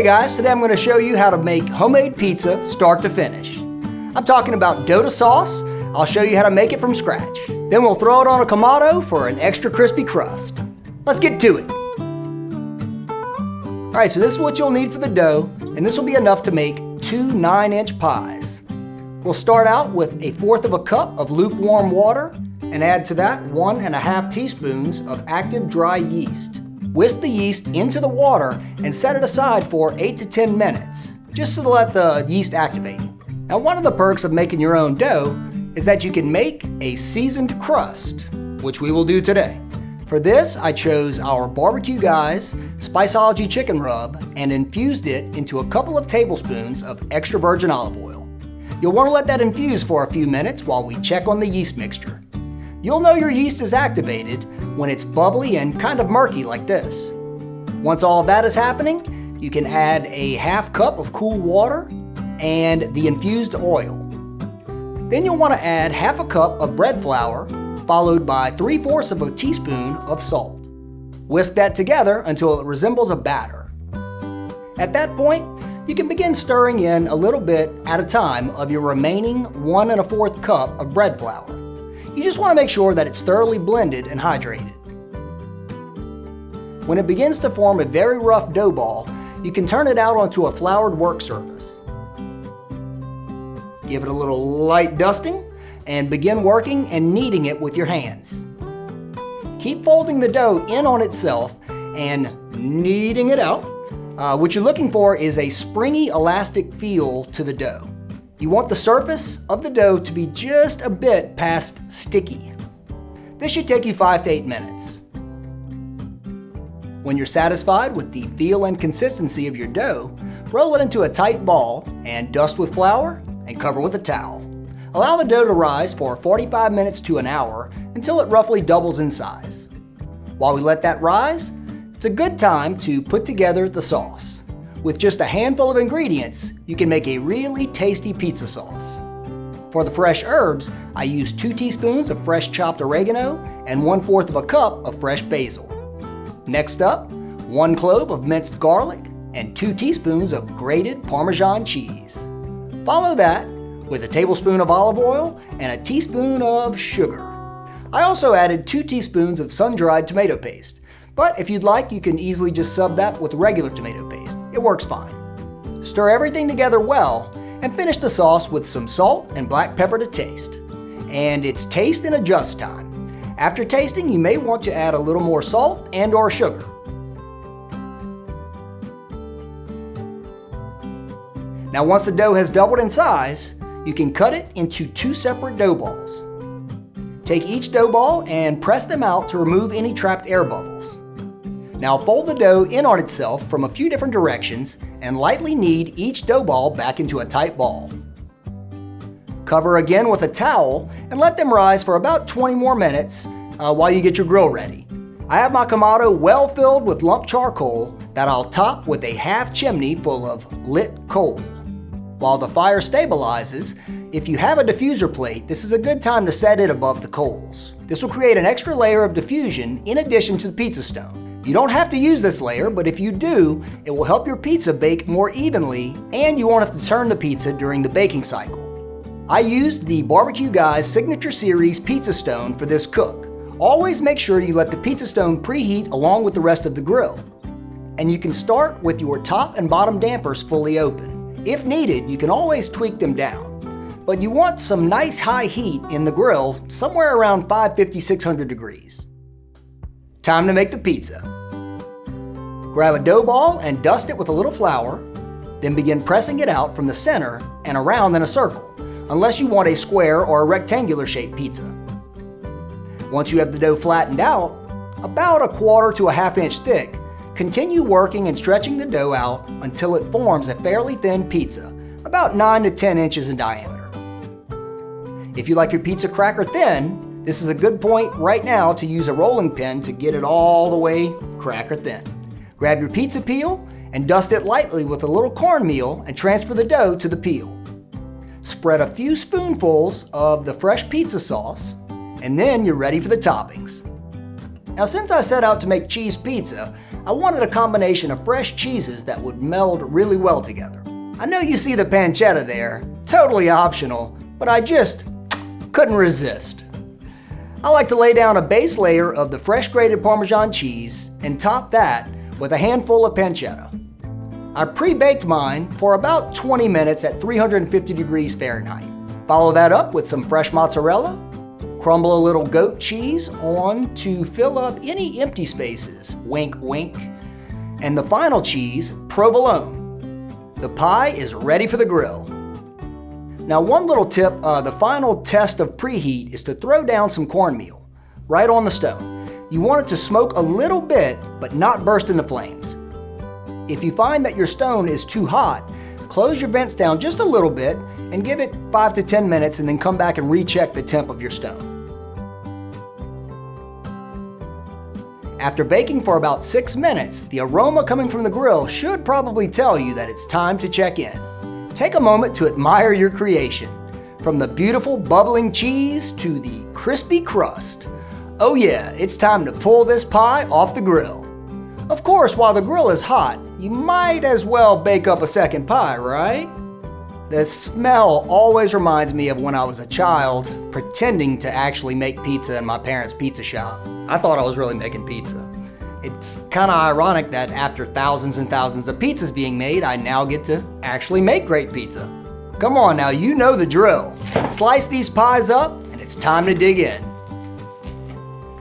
Okay guys, today I'm going to show you how to make homemade pizza start to finish. I'm talking about dough to sauce. I'll show you how to make it from scratch. Then we'll throw it on a Kamado for an extra crispy crust. Let's get to it. Alright, so this is what you'll need for the dough, and this will be enough to make 2 9-inch pies. We'll start out with 1/4 cup of lukewarm water and add to that 1½ teaspoons of active dry yeast. Whisk the yeast into the water and set it aside for 8 to 10 minutes, just to let the yeast activate. Now, one of the perks of making your own dough is that you can make a seasoned crust, which we will do today. For this, I chose our BBQGuys Spiceology Chicken Rub and infused it into a couple of tablespoons of extra virgin olive oil. You'll want to let that infuse for a few minutes while we check on the yeast mixture. You'll know your yeast is activated when it's bubbly and kind of murky like this. Once all of that is happening, you can add a 1/2 cup of cool water and the infused oil. Then you'll want to add 1/2 cup of bread flour, followed by 3/4 teaspoon of salt. Whisk that together until it resembles a batter. At that point, you can begin stirring in a little bit at a time of your remaining 1 1/4 cup of bread flour. You just want to make sure that it's thoroughly blended and hydrated. When it begins to form a very rough dough ball, you can turn it out onto a floured work surface. Give it a little light dusting and begin working and kneading it with your hands. Keep folding the dough in on itself and kneading it out. What you're looking for is a springy, elastic feel to the dough. You want the surface of the dough to be just a bit past sticky. This should take you 5 to 8 minutes. When you're satisfied with the feel and consistency of your dough, roll it into a tight ball and dust with flour and cover with a towel. Allow the dough to rise for 45 minutes to an hour until it roughly doubles in size. While we let that rise, it's a good time to put together the sauce. With just a handful of ingredients, you can make a really tasty pizza sauce. For the fresh herbs, I used 2 teaspoons of fresh chopped oregano and 1/4 cup of fresh basil. Next up, 1 clove of minced garlic and 2 teaspoons of grated Parmesan cheese. Follow that with a tablespoon of olive oil and a teaspoon of sugar. I also added 2 teaspoons of sun-dried tomato paste, but if you'd like, you can easily just sub that with regular tomato paste. It works fine. Stir everything together well and finish the sauce with some salt and black pepper to taste. And it's taste and adjust time. After tasting, you may want to add a little more salt and/or sugar. Now, once the dough has doubled in size, you can cut it into 2 separate dough balls. Take each dough ball and press them out to remove any trapped air bubbles. Now fold the dough in on itself from a few different directions and lightly knead each dough ball back into a tight ball. Cover again with a towel and let them rise for about 20 more minutes while you get your grill ready. I have my Kamado well filled with lump charcoal that I'll top with a 1/2 chimney full of lit coal. While the fire stabilizes, if you have a diffuser plate, this is a good time to set it above the coals. This will create an extra layer of diffusion in addition to the pizza stone. You don't have to use this layer, but if you do, it will help your pizza bake more evenly and you won't have to turn the pizza during the baking cycle. I used the BBQGuys Signature Series pizza stone for this cook. Always make sure you let the pizza stone preheat along with the rest of the grill. And you can start with your top and bottom dampers fully open. If needed, you can always tweak them down. But you want some nice high heat in the grill, somewhere around 550–600 degrees. Time to make the pizza. Grab a dough ball and dust it with a little flour, then begin pressing it out from the center and around in a circle, unless you want a square or a rectangular shaped pizza. Once you have the dough flattened out, about 1/4 to 1/2 inch thick, continue working and stretching the dough out until it forms a fairly thin pizza, about 9 to 10 inches in diameter. If you like your pizza cracker thin, this is a good point right now to use a rolling pin to get it all the way cracker thin. Grab your pizza peel and dust it lightly with a little cornmeal and transfer the dough to the peel. Spread a few spoonfuls of the fresh pizza sauce, and then you're ready for the toppings. Now, since I set out to make cheese pizza, I wanted a combination of fresh cheeses that would meld really well together. I know you see the pancetta there, totally optional, but I just couldn't resist. I like to lay down a base layer of the fresh grated Parmesan cheese and top that with a handful of pancetta. I pre-baked mine for about 20 minutes at 350 degrees Fahrenheit. Follow that up with some fresh mozzarella, crumble a little goat cheese on to fill up any empty spaces, wink wink, and the final cheese, provolone. The pie is ready for the grill. Now one little tip, the final test of preheat is to throw down some cornmeal right on the stone. You want it to smoke a little bit, but not burst into flames. If you find that your stone is too hot, close your vents down just a little bit and give it 5 to 10 minutes and then come back and recheck the temp of your stone. After baking for about 6 minutes, the aroma coming from the grill should probably tell you that it's time to check in. Take a moment to admire your creation. From the beautiful bubbling cheese to the crispy crust. Oh yeah, it's time to pull this pie off the grill. Of course, while the grill is hot, you might as well bake up a second pie, right? The smell always reminds me of when I was a child pretending to actually make pizza in my parents' pizza shop. I thought I was really making pizza. It's kind of ironic that after thousands and thousands of pizzas being made, I now get to actually make great pizza. Come on now, you know the drill. Slice these pies up and it's time to dig in.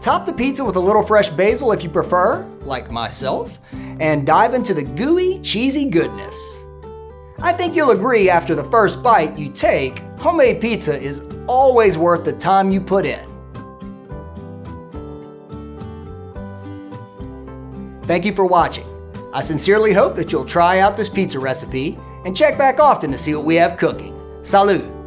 Top the pizza with a little fresh basil if you prefer, like myself, and dive into the gooey, cheesy goodness. I think you'll agree after the first bite you take, homemade pizza is always worth the time you put in. Thank you for watching. I sincerely hope that you'll try out this pizza recipe and check back often to see what we have cooking. Salud!